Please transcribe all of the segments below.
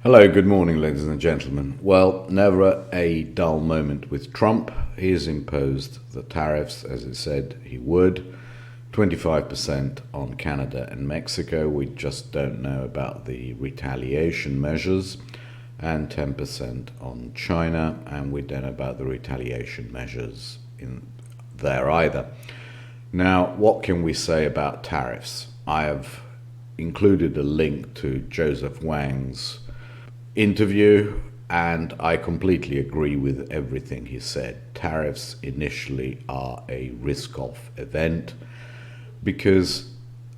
Hello, good morning, ladies and gentlemen. Well, never a dull moment with Trump. He has imposed the tariffs, as he said he would, 25% on Canada and Mexico. We just don't know about the retaliation measures, and 10% on China, and we don't know about the retaliation measures in there either. Now, what can we say about tariffs? I have included a link to Joseph Wang's interview, and I completely agree with everything he said. Tariffs initially are a risk-off event because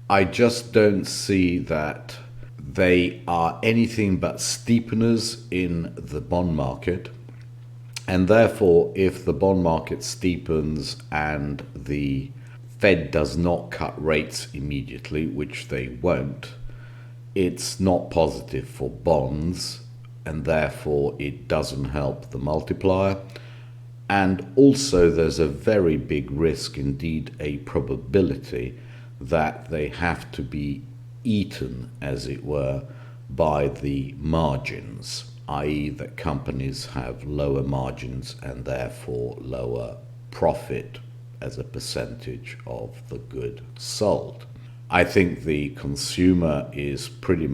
I just don't see that they are anything but steepeners in the bond market. And therefore, if the bond market steepens and the Fed does not cut rates immediately, which they won't, it's not positive for bonds, and therefore it doesn't help the multiplier. And also there's a very big risk, indeed a probability, that they have to be eaten, as it were, by the margins, i.e. that companies have lower margins and therefore lower profit as a percentage of the good sold. I think the consumer is pretty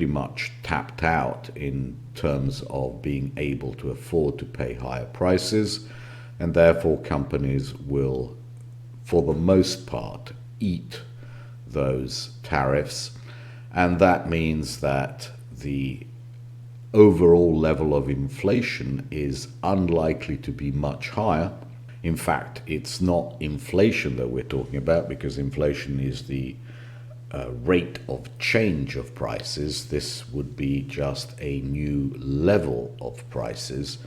much tapped out in terms of being able to afford to pay higher prices, and therefore companies will, for the most part, eat those tariffs, and that means that the overall level of inflation is unlikely to be much higher. In fact, it's not inflation that we're talking about, because inflation is the rate of change of prices. This would be just a new level of prices.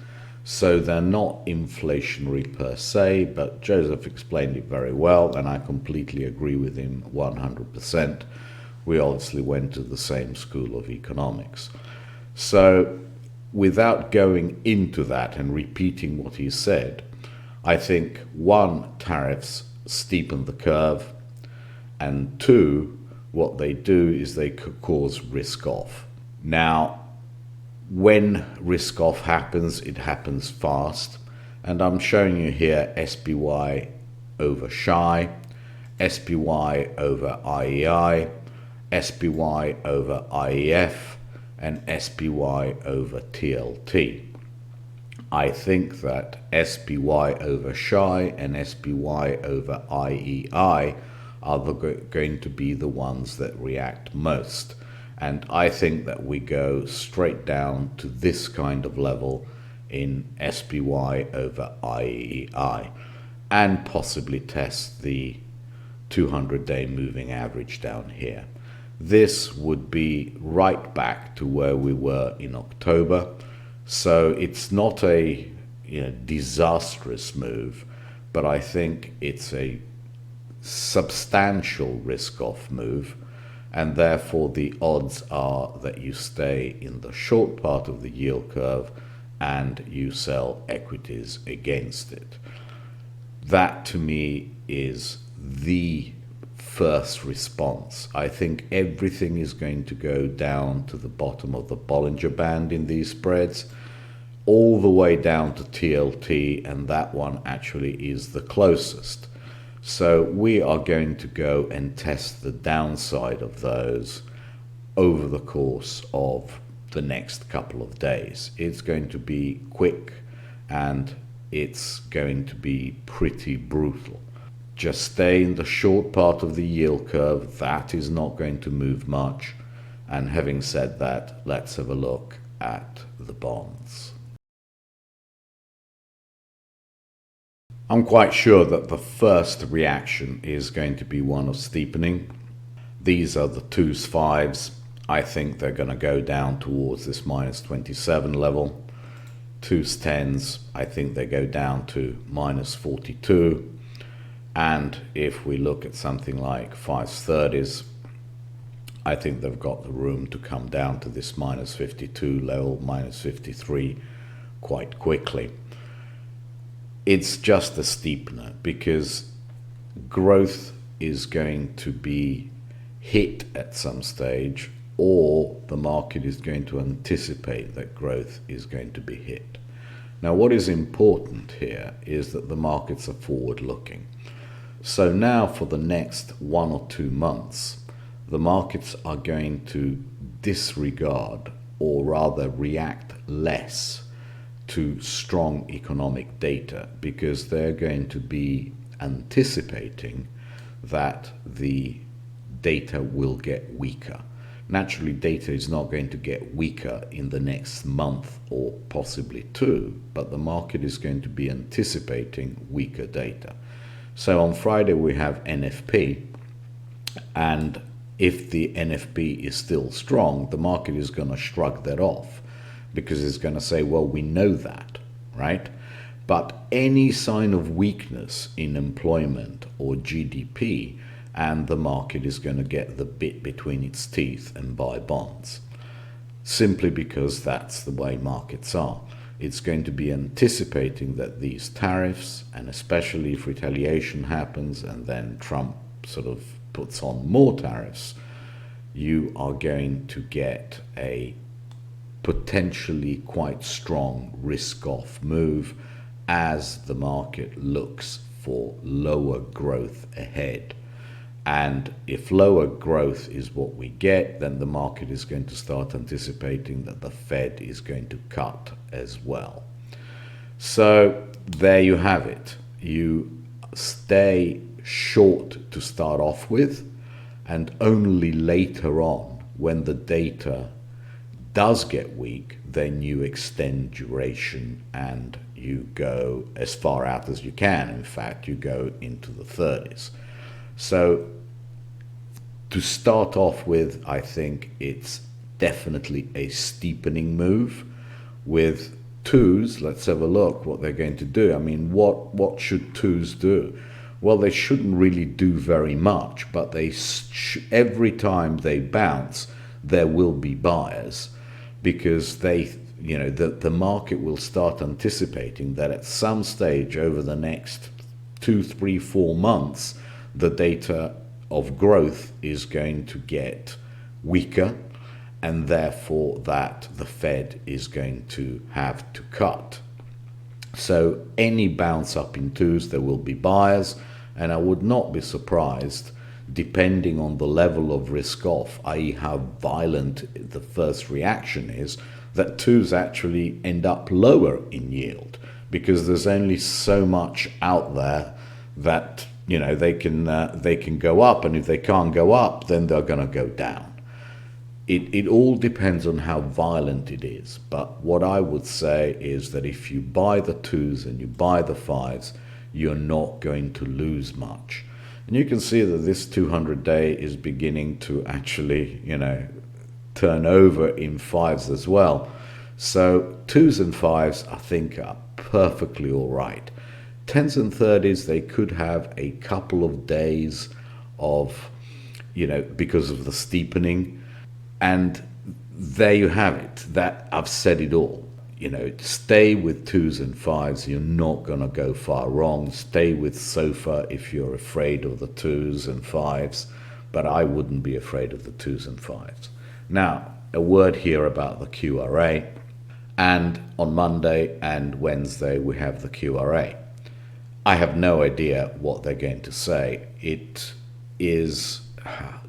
So they're not inflationary per se, but Joseph explained it very well, and I completely agree with him 100%. We obviously went to the same school of economics. So without going into that and repeating what he said, I think, one, tariffs steepen the curve, and two, what they do is they could cause risk off. Now, when risk off happens, it happens fast, and I'm showing you here SPY over SHI, SPY over IEI, SPY over IEF, and SPY over TLT. I think that SPY over SHI and SPY over IEI are going to be the ones that react most. And I think that we go straight down to this kind of level in SPY over IEI, and possibly test the 200-day moving average down here. This would be right back to where we were in October. So it's not a disastrous move, but I think it's a substantial risk-off move, and therefore the odds are that you stay in the short part of the yield curve and you sell equities against it. That to me is the first response. I think everything is going to go down to the bottom of the Bollinger Band in these spreads, all the way down to TLT, and that one actually is the closest. So we are going to go and test the downside of those over the course of the next couple of days. It's going to be quick, and it's going to be pretty brutal. Just stay in the short part of the yield curve. That is not going to move much. And having said that, let's have a look at the bonds. I'm quite sure that the first reaction is going to be one of steepening. These are the 2s, 5s. I think they're going to go down towards this minus 27 level. 2s, 10s, I think they go down to minus 42. And if we look at something like 5s, 30s, I think they've got the room to come down to this minus 52 level, minus 53 quite quickly. It's just a steepener because growth is going to be hit at some stage, or the market is going to anticipate that growth is going to be hit. Now, what is important here is that the markets are forward-looking. So now for the next 1 or 2 months, the markets are going to disregard, or rather react less to strong economic data, because they're going to be anticipating that the data will get weaker. Naturally, data is not going to get weaker in the next month or possibly 2, but the market is going to be anticipating weaker data. So on Friday we have NFP, and if the NFP is still strong, the market is going to shrug that off, because it's going to say, well, we know that, right? But any sign of weakness in employment or GDP, and the market is going to get the bit between its teeth and buy bonds, simply because that's the way markets are. It's going to be anticipating that these tariffs, and especially if retaliation happens and then Trump sort of puts on more tariffs, you are going to get a potentially quite strong risk-off move as the market looks for lower growth ahead. And if lower growth is what we get, then the market is going to start anticipating that the Fed is going to cut as well. So there you have it. You stay short to start off with, and only later on, when the data does get weak, then you extend duration and you go as far out as you can. In fact, you go into the 30s. So to start off with, I think it's definitely a steepening move. With twos, let's have a look what they're going to do. I mean, what should twos do? Well, they shouldn't really do very much, but they every time they bounce, there will be buyers, because they, you know, the market will start anticipating that at some stage over the next 2, 3, 4 months, the data of growth is going to get weaker, and therefore that the Fed is going to have to cut. So any bounce up in twos, there will be buyers, and I would not be surprised, depending on the level of risk off, i.e. how violent the first reaction is, that twos actually end up lower in yield, because there's only so much out there that, you know, they can go up, and if they can't go up, then they're going to go down. It all depends on how violent it is. But what I would say is that if you buy the twos and you buy the fives, you're not going to lose much. And you can see that this 200-day is beginning to actually, you know, turn over in fives as well. So twos and fives, I think, are perfectly all right. 10s and 30s, they could have a couple of days of, you know, because of the steepening. And there you have it. That I've said it all. You know, stay with twos and fives. You're not going to go far wrong. Stay with SOFR if you're afraid of the twos and fives. But I wouldn't be afraid of the twos and fives. Now, a word here about the QRA. And on Monday and Wednesday, we have the QRA. I have no idea what they're going to say. It is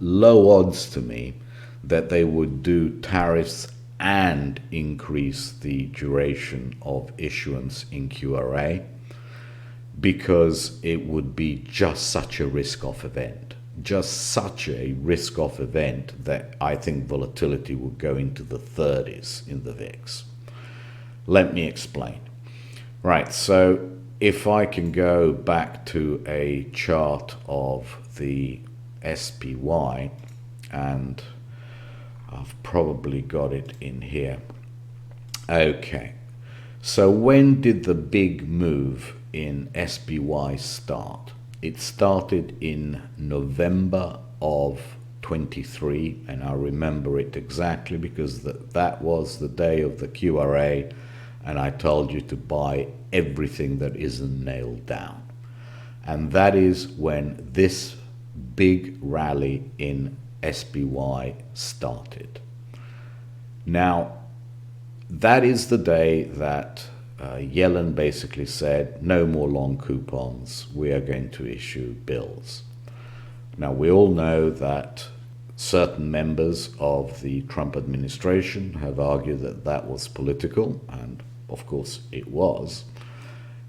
low odds to me that they would do tariffs and increase the duration of issuance in QRA, because it would be just such a risk-off event. Just such a risk-off event that I think volatility would go into the 30s in the VIX. Let me explain. Right, so if I can go back to a chart of the SPY, and I've probably got it in here. Okay, so when did the big move in SPY start? It started in November of 23, and I remember it exactly because that was the day of the QRA, and I told you to buy everything that isn't nailed down. And that is when this big rally in SPY started. Now, that is the day that Yellen basically said, no more long coupons, we are going to issue bills. Now, we all know that certain members of the Trump administration have argued that that was political, and of course it was,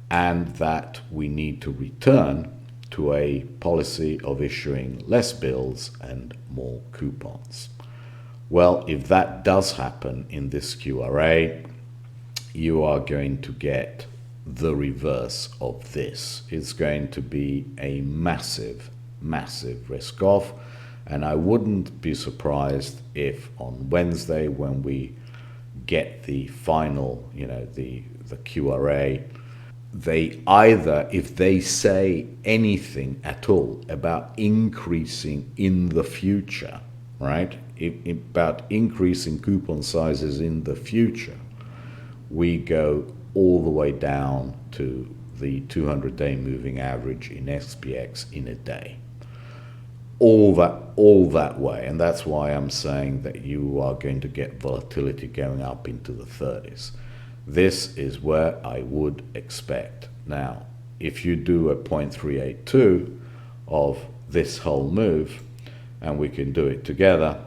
and that we need to return to a policy of issuing less bills and more coupons. Well, if that does happen in this QRA, you are going to get the reverse of this. It's going to be a massive risk off, and I wouldn't be surprised if on Wednesday, when we get the final, the QRA, they either, if they say anything at all about increasing in the future, right, about increasing coupon sizes in the future, we go all the way down to the 200-day moving average in SPX in a day. All that way, and that's why I'm saying that you are going to get volatility going up into the 30s. This is where I would expect. Now, if you do a 0.382 of this whole move, and we can do it together,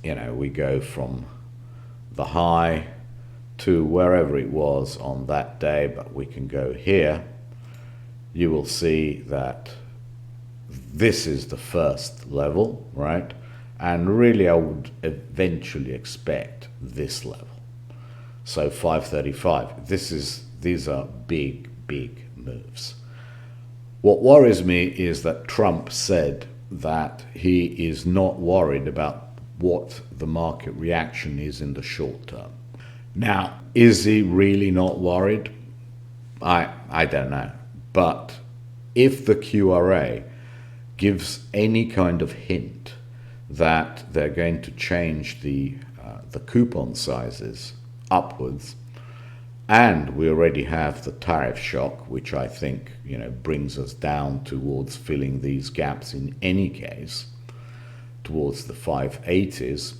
we go from the high to wherever it was on that day, but we can go here, you will see that this is the first level, right? And really I would eventually expect this level. So 535, these are big moves. What worries me is that Trump said that he is not worried about what the market reaction is in the short term. Now, is he really not worried? I don't know. But if the QRA gives any kind of hint that they're going to change the coupon sizes upwards, and we already have the tariff shock, which I think brings us down towards filling these gaps in any case, towards the 580s,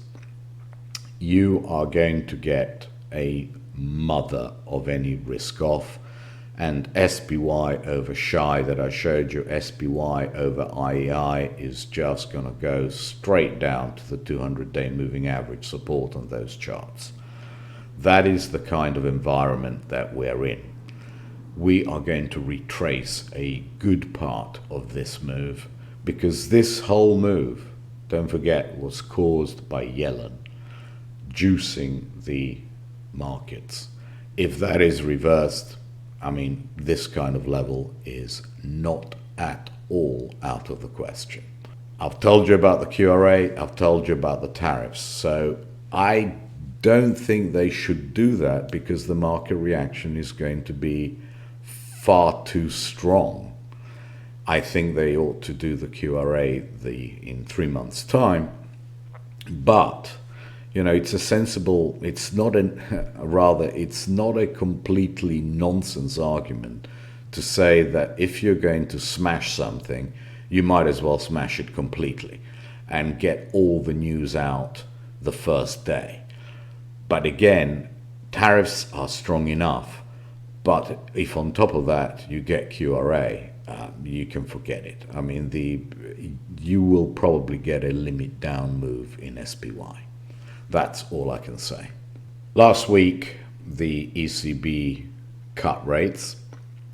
you are going to get a mother of any risk off, and SPY over SHY that I showed you, SPY over IEI, is just going to go straight down to the 200-day moving average support on those charts. That is the kind of environment that we're in. We are going to retrace a good part of this move, because this whole move, don't forget, was caused by Yellen juicing the markets. If that is reversed, this kind of level is not at all out of the question. I've told you about the QRA, I've told you about the tariffs, so I don't think they should do that, because the market reaction is going to be far too strong. I think they ought to do the QRA in 3 months' time, but it's a sensible, it's not a completely nonsense argument to say that if you're going to smash something, you might as well smash it completely and get all the news out the first day. But again, tariffs are strong enough, but if on top of that you get QRA, you can forget it. You will probably get a limit down move in SPY. That's all I can say. Last week, the ECB cut rates,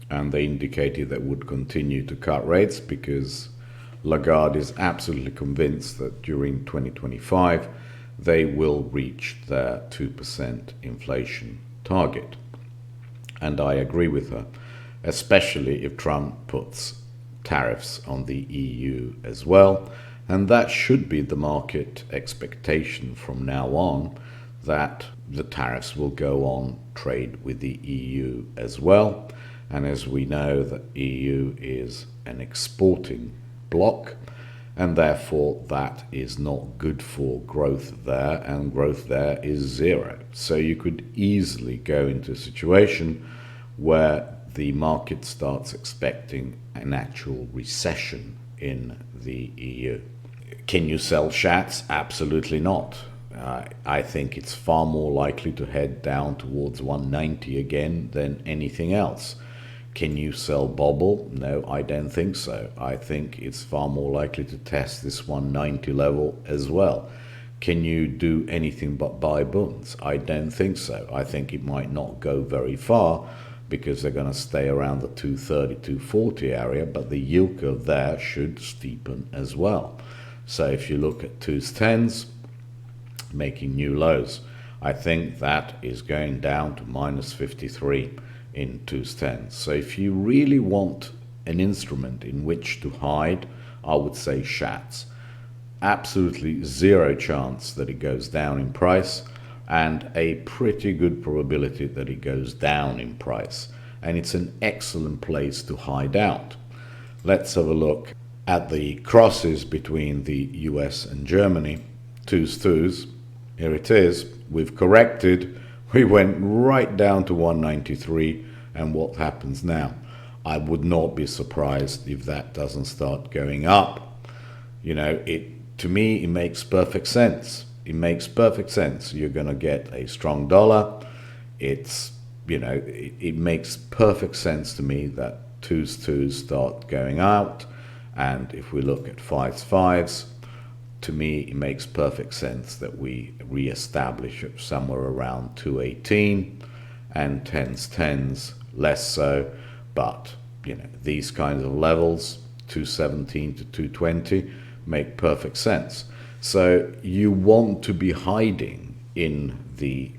and they indicated they would continue to cut rates because Lagarde is absolutely convinced that during 2025, they will reach their 2% inflation target. And I agree with her, especially if Trump puts tariffs on the EU as well. And that should be the market expectation from now on, that the tariffs will go on trade with the EU as well. And as we know, the EU is an exporting bloc, and therefore that is not good for growth there, and growth there is zero. So you could easily go into a situation where the market starts expecting an actual recession in the EU. Can you sell shats? Absolutely not. I think it's far more likely to head down towards 190 again than anything else. Can you sell bobble? No, I don't think so. I think it's far more likely to test this 190 level as well. Can you do anything but buy bunds? I don't think so. I think it might not go very far because they're going to stay around the 230, 240 area, but the yield curve there should steepen as well. So if you look at 2s10s, making new lows, I think that is going down to minus 53 in 2s10s. So if you really want an instrument in which to hide, I would say shats. Absolutely zero chance that it goes down in price, and a pretty good probability that it goes down in price. And it's an excellent place to hide out. Let's have a look at the crosses between the US and Germany. 2s2s. Here it is. We've corrected. We went right down to 193. And what happens now? I would not be surprised if that doesn't start going up. You know, to me, it makes perfect sense. It makes perfect sense. You're going to get a strong dollar. It makes perfect sense to me that 2s2s start going out. And if we look at 5s5s, to me, it makes perfect sense that we re-establish it somewhere around 218, and 10s less so. But, these kinds of levels, 217 to 220, make perfect sense. So you want to be hiding in the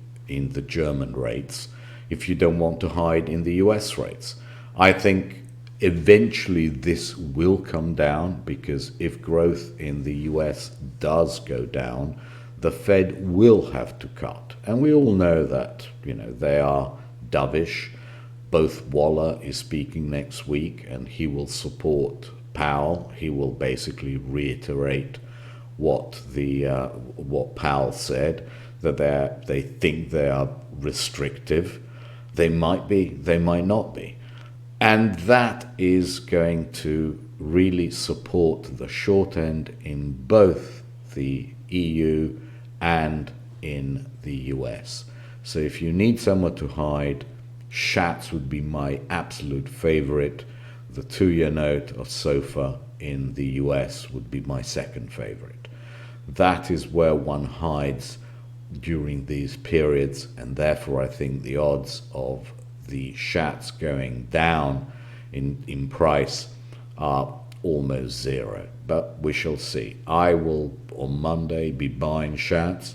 German rates if you don't want to hide in the US rates. I think eventually this will come down, because if growth in the US does go down, the Fed will have to cut. And we all know that, they are dovish. Both Waller is speaking next week, and he will support Powell. He will basically reiterate what Powell said, that they think they are restrictive. They might be, they might not be. And that is going to really support the short end in both the EU and in the US. So if you need somewhere to hide, shats would be my absolute favorite. The 2-year note of SOFR in the US would be my second favorite. That is where one hides during these periods, and therefore I think the odds of the shats going down in price are almost zero. But we shall see. I will on Monday be buying shats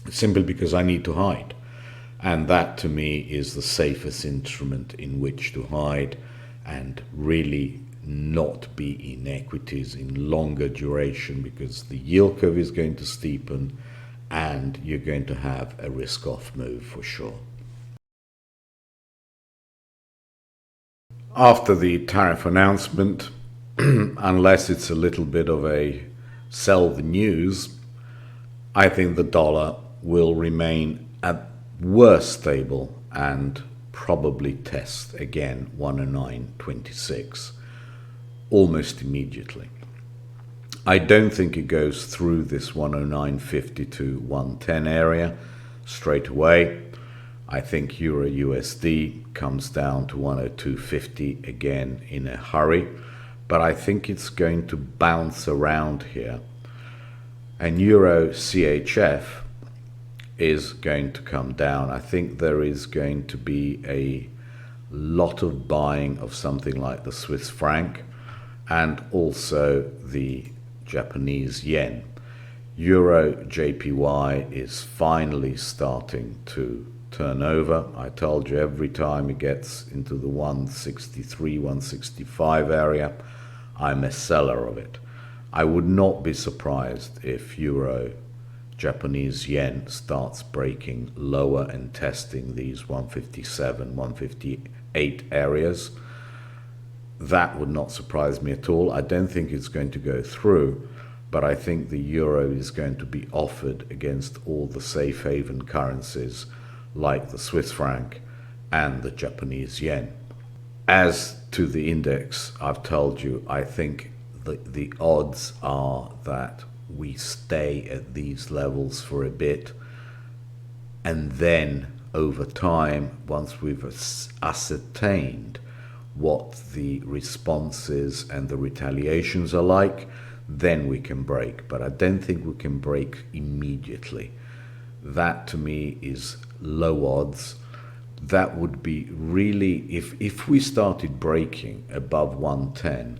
simply because I need to hide. And that to me is the safest instrument in which to hide and really not be in equities in longer duration, because the yield curve is going to steepen and you're going to have a risk-off move for sure. After the tariff announcement, unless it's a little bit of a sell the news, I think the dollar will remain at worst stable and probably test again 109.26 almost immediately. I don't think it goes through this 109.50 to 110 area straight away. I think Euro USD comes down to 102.50 again in a hurry, but I think it's going to bounce around here. And Euro CHF is going to come down. I think there is going to be a lot of buying of something like the Swiss franc and also the Japanese yen. Euro JPY is finally starting to turn over. I told you every time it gets into the 163, 165 area, I'm a seller of it. I would not be surprised if Euro Japanese yen starts breaking lower and testing these 157, 158 areas. That would not surprise me at all. I don't think it's going to go through, but I think the euro is going to be offered against all the safe haven currencies like the Swiss franc and the Japanese yen. As to the index, I've told you, I think the odds are that we stay at these levels for a bit, and then over time, once we've ascertained what the responses and the retaliations are like, then we can break. But I don't think we can break immediately. That to me is low odds. That would be really, if we started breaking above 110,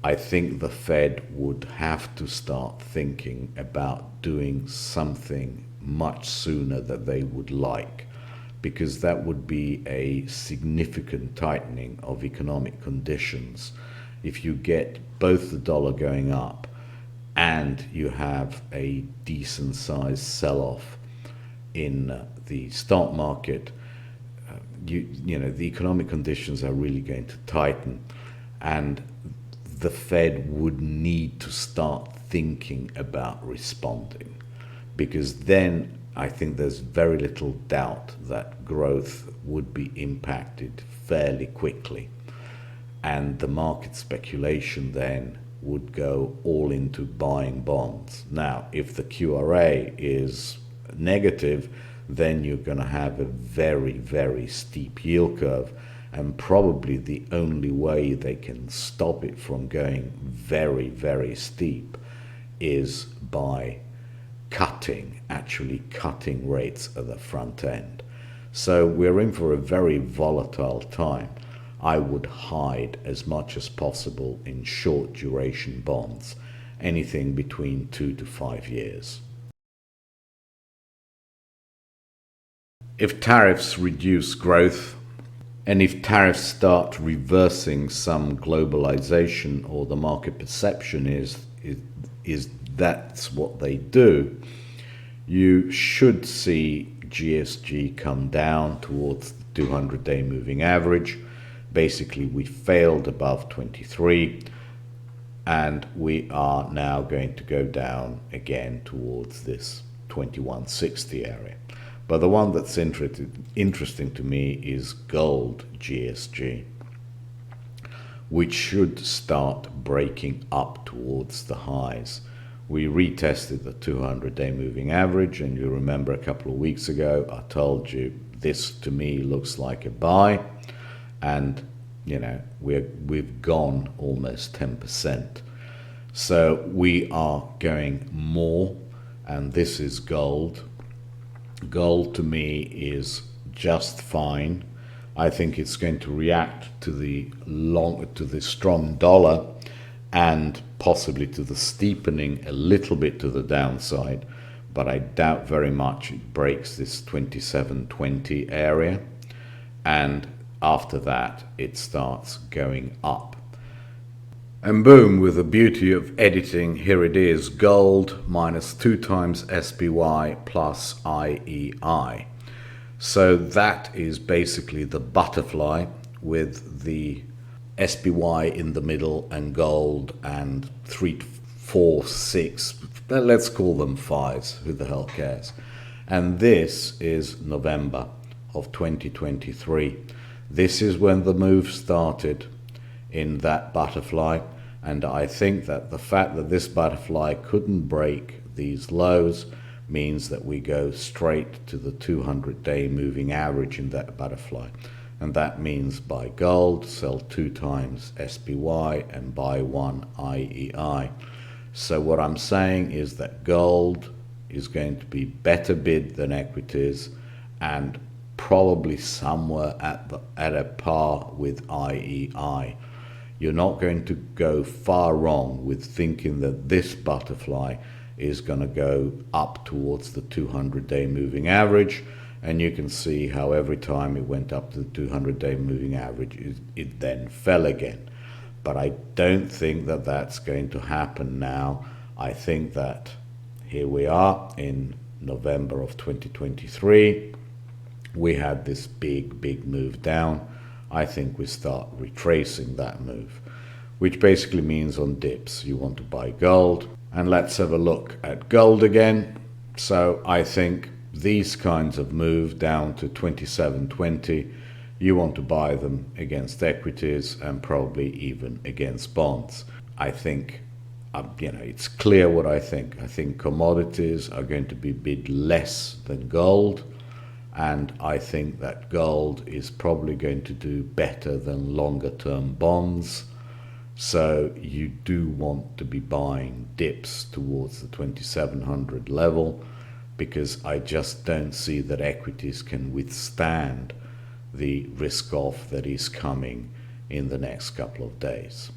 I think the Fed would have to start thinking about doing something much sooner than they would like, because that would be a significant tightening of economic conditions. If you get both the dollar going up and you have a decent sized sell-off in the stock market, you know, the economic conditions are really going to tighten, and the Fed would need to start thinking about responding, because then I think there's very little doubt that growth would be impacted fairly quickly, and the market speculation then would go all into buying bonds. Now, if the QRA is negative, then you're going to have a very, very steep yield curve, and probably the only way they can stop it from going very, very steep is by actually cutting rates at the front end. So we're in for a very volatile time. I would hide as much as possible in short duration bonds, anything between 2 to 5 years. If tariffs reduce growth, and if tariffs start reversing some globalization, or the market perception is that's what they do, you should see GSG come down towards the 200-day moving average. Basically, we failed above 23, and we are now going to go down again towards this 2160 area. But the one that's interesting to me is gold GSG, which should start breaking up towards the highs. We retested the 200-day moving average, and you remember a couple of weeks ago I told you this to me looks like a buy, and you know we've gone almost 10%. So we are going more, and this is gold. Gold to me is just fine. I think it's going to react to the strong dollar, and possibly to the steepening a little bit to the downside, but I doubt very much it breaks this 2720 area, and after that it starts going up. And boom, with the beauty of editing, here it is, gold minus 2 times SPY plus IEI. So that is basically the butterfly with the SPY in the middle and gold and 3, 4, 6, let's call them 5s, who the hell cares. And this is November of 2023. This is when the move started in that butterfly, and I think that the fact that this butterfly couldn't break these lows means that we go straight to the 200-day moving average in that butterfly, and that means buy gold, sell 2 times SPY, and buy 1 IEI. So what I'm saying is that gold is going to be better bid than equities, and probably somewhere at a par with IEI. You're not going to go far wrong with thinking that this butterfly is going to go up towards the 200-day moving average, and you can see how every time it went up to the 200-day moving average, it then fell again. But I don't think that that's going to happen now. I think that here we are in November of 2023. We had this big move down. I think we start retracing that move, which basically means on dips you want to buy gold. And let's have a look at gold again. So I think these kinds of move down to 2720, you want to buy them against equities and probably even against bonds. I think, it's clear what I think. I think commodities are going to be bid less than gold, and I think that gold is probably going to do better than longer term bonds. So you do want to be buying dips towards the 2700 level, because I just don't see that equities can withstand the risk off that is coming in the next couple of days.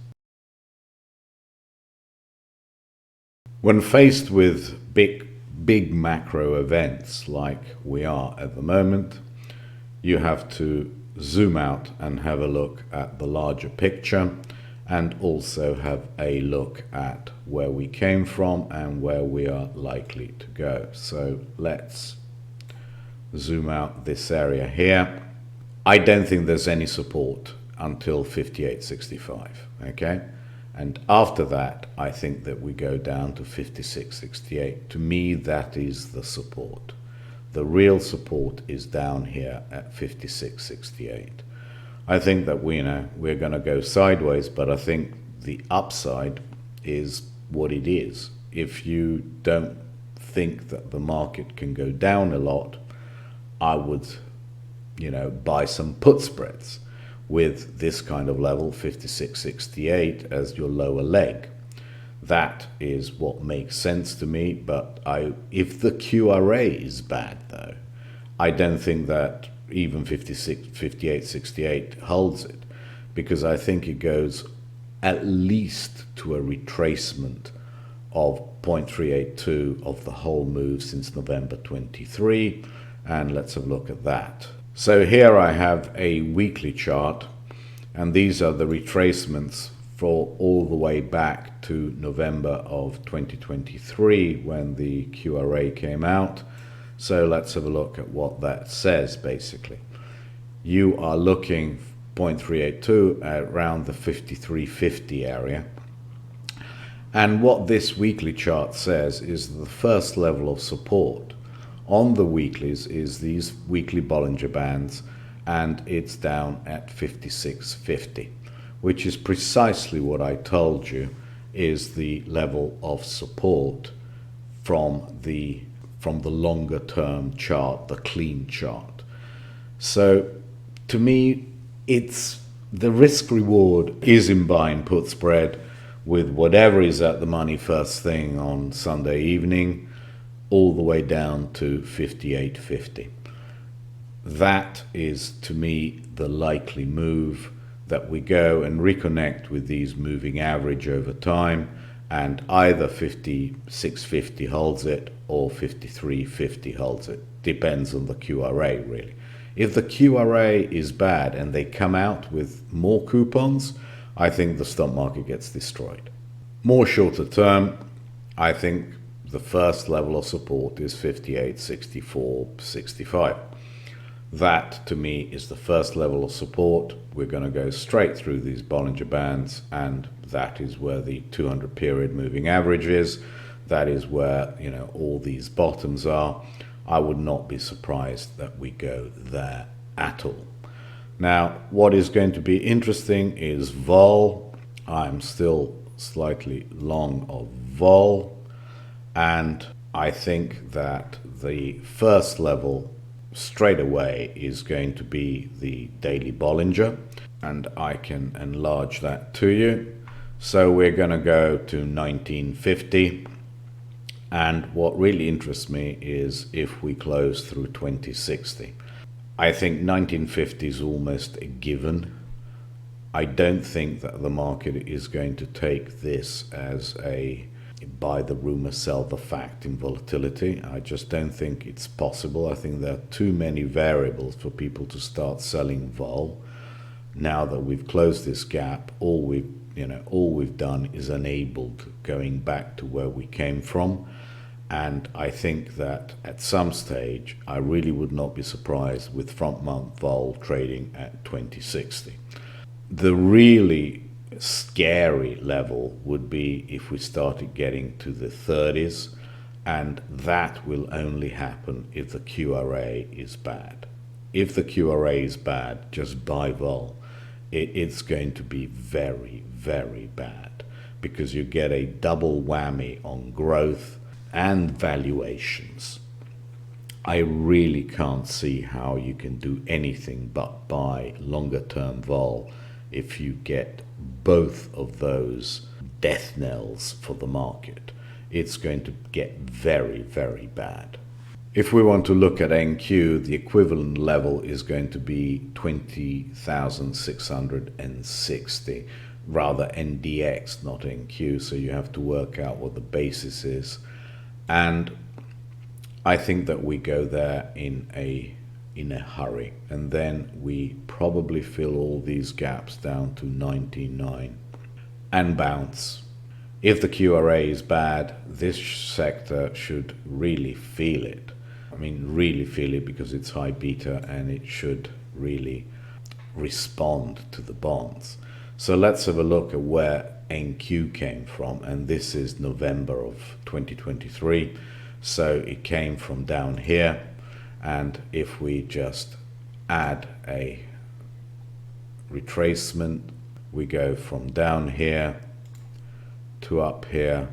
When faced with big macro events like we are at the moment, you have to zoom out and have a look at the larger picture, and also have a look at where we came from and where we are likely to go. So let's zoom out this area here. I don't think there's any support until 58.65, okay? And after that, I think that we go down to 56.68. To me, that is the support. The real support is down here at 56.68. I think that we're going to go sideways, but I think the upside is what it is. If you don't think that the market can go down a lot, I would, buy some put spreads with this kind of level, 56.68, as your lower leg. That is what makes sense to me. But if the QRA is bad, though, I don't think that even 58.68 holds it, because I think it goes at least to a retracement of 0.382 of the whole move since November 23, and let's have a look at that. So here I have a weekly chart, and these are the retracements for all the way back to November of 2023 when the QRA came out. So let's have a look at what that says. Basically, you are looking 0.382 around the 53.50 area. And what this weekly chart says is the first level of support on the weeklies is these weekly Bollinger Bands, and it's down at 56.50, which is precisely what I told you is the level of support from the longer term chart, the clean chart. So to me, it's the risk reward is in buying put spread with whatever is at the money first thing on Sunday evening, all the way down to 58.50. That is, to me, the likely move, that we go and reconnect with these moving average over time, and either 56.50 holds it or 53.50 holds it. Depends on the QRA, really. If the QRA is bad and they come out with more coupons, I think the stock market gets destroyed. More shorter term, I think the first level of support is 58.64.65. That, to me, is the first level of support. We're going to go straight through these Bollinger Bands, and that is where the 200 period moving average is. That is where, all these bottoms are. I would not be surprised that we go there at all. Now, what is going to be interesting is vol. I'm still slightly long of vol, and I think that the first level straight away is going to be the daily Bollinger, and I can enlarge that to you. So we're going to go to 1950, and what really interests me is if we close through 2060. I think 1950 is almost a given. I don't think that the market is going to take this as a buy the rumor, sell the fact in volatility. I just don't think it's possible. I think there are too many variables for people to start selling vol. Now that we've closed this gap, all we've done is enabled going back to where we came from. And I think that at some stage, I really would not be surprised with front month vol trading at 2060. The really scary level would be if we started getting to the 30s, and that will only happen if the QRA is bad. If the QRA is bad, just buy vol. It's going to be very, very bad, because you get a double whammy on growth and valuations. I really can't see how you can do anything but buy longer term vol if you get both of those death knells for the market. It's going to get very, very bad. If we want to look at NQ, the equivalent level is going to be 20,660, rather NDX, not NQ, so you have to work out what the basis is. And I think that we go there in a hurry, and then we probably fill all these gaps down to 99 and bounce. If the QRA is bad, this sector should really feel it. I mean, really feel it, because it's high beta and it should really respond to the bonds. So let's have a look at where NQ came from, and this is November of 2023. So it came from down here, and if we just add a retracement, we go from down here to up here,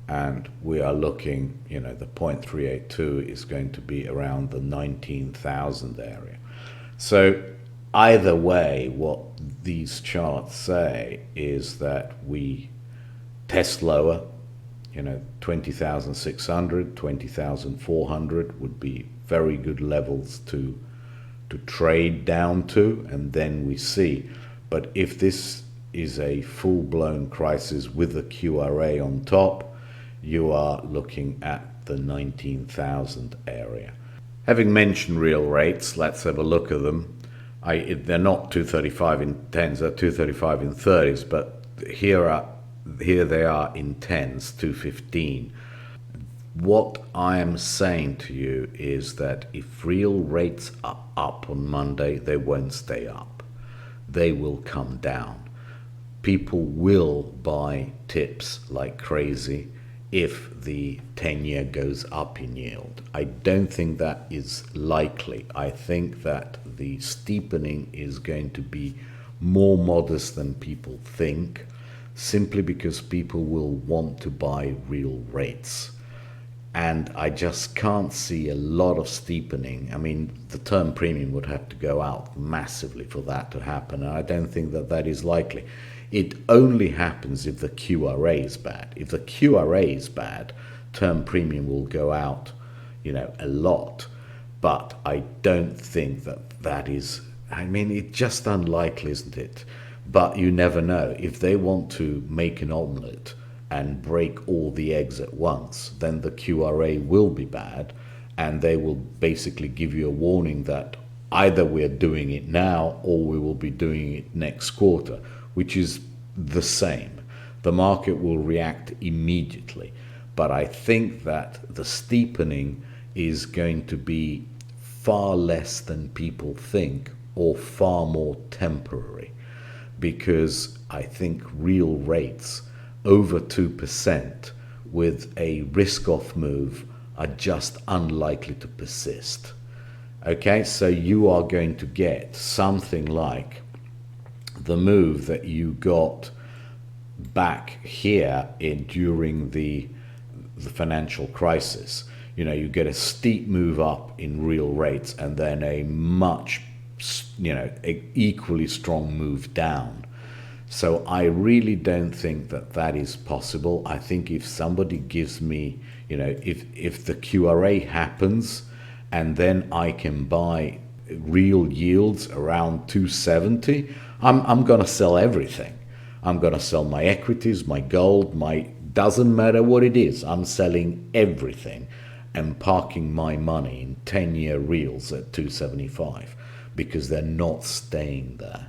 and we are looking, you know, the 0.382 is going to be around the 19,000 area. So either way, what these charts say is that we test lower, you know, 20,600, 20,400 would be very good levels to trade down to, and then we see. But if this is a full-blown crisis with the QRA on top, you are looking at the 19,000 area. Having mentioned real rates, let's have a look at them. They're not 235 in 10s, they're 235 in 30s, but here they are in 10s, 215. What I am saying to you is that if real rates are up on Monday, they won't stay up. They will come down. People will buy tips like crazy if the 10-year goes up in yield. I don't think that is likely. I think that the steepening is going to be more modest than people think, simply because people will want to buy real rates. And I just can't see a lot of steepening. I mean, the term premium would have to go out massively for that to happen, and I don't think that that is likely. It only happens if the QRA is bad. If the QRA is bad, term premium will go out, you know, a lot. But I don't think that that is, I mean, it's just unlikely, isn't it? But you never know. If they want to make an omelette and break all the eggs at once, then the QRA will be bad, and they will basically give you a warning that either we're doing it now or we will be doing it next quarter, which is the same. The market will react immediately. But I think that the steepening is going to be far less than people think, or far more temporary, because I think real rates over 2% with a risk-off move are just unlikely to persist. Okay, so you are going to get something like the move that you got back here during the financial crisis. You know, you get a steep move up in real rates and then a much, you know, equally strong move down. So I really don't think that that is possible. I think if somebody gives me, you know, if the QRA happens and then I can buy real yields around 270, I'm going to sell everything. I'm going to sell my equities, my gold, doesn't matter what it is. I'm selling everything and parking my money in 10-year reals at 275 because they're not staying there.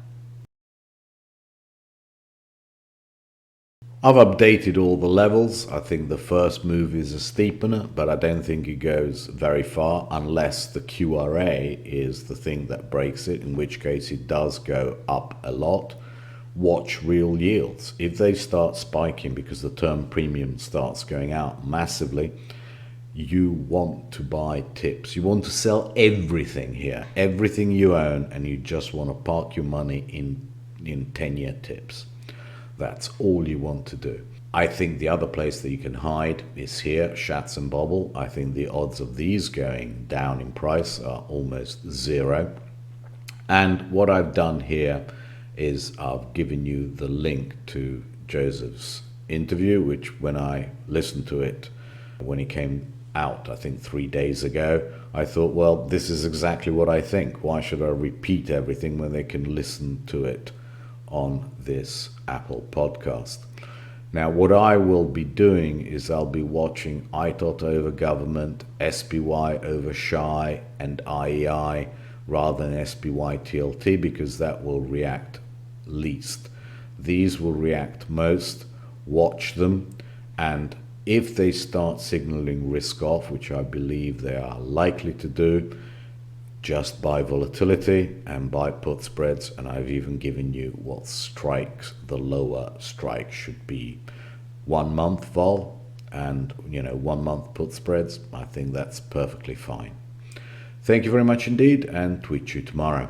I've updated all the levels. I think the first move is a steepener, but I don't think it goes very far unless the QRA is the thing that breaks it, in which case it does go up a lot. Watch real yields. If they start spiking because the term premium starts going out massively, you want to buy tips. You want to sell everything here, everything you own, and you just want to park your money in 10-year tips. That's all you want to do. I think the other place that you can hide is here, Schatz and Bobble. I think the odds of these going down in price are almost zero. And what I've done here is I've given you the link to Joseph's interview, which when I listened to it, when he came out, I think 3 days ago, I thought, well, this is exactly what I think. Why should I repeat everything when they can listen to it on this Apple podcast? Now, what I will be doing is I'll be watching ITOT over government, SPY over SHI, and IEI rather than SPY TLT, because that will react least. These will react most. Watch them, and if they start signaling risk off, which I believe they are likely to do, just buy volatility and buy put spreads. And I've even given you what strikes, the lower strike should be 1 month vol and 1 month put spreads. I think that's perfectly fine. Thank you very much indeed, and tweet you tomorrow.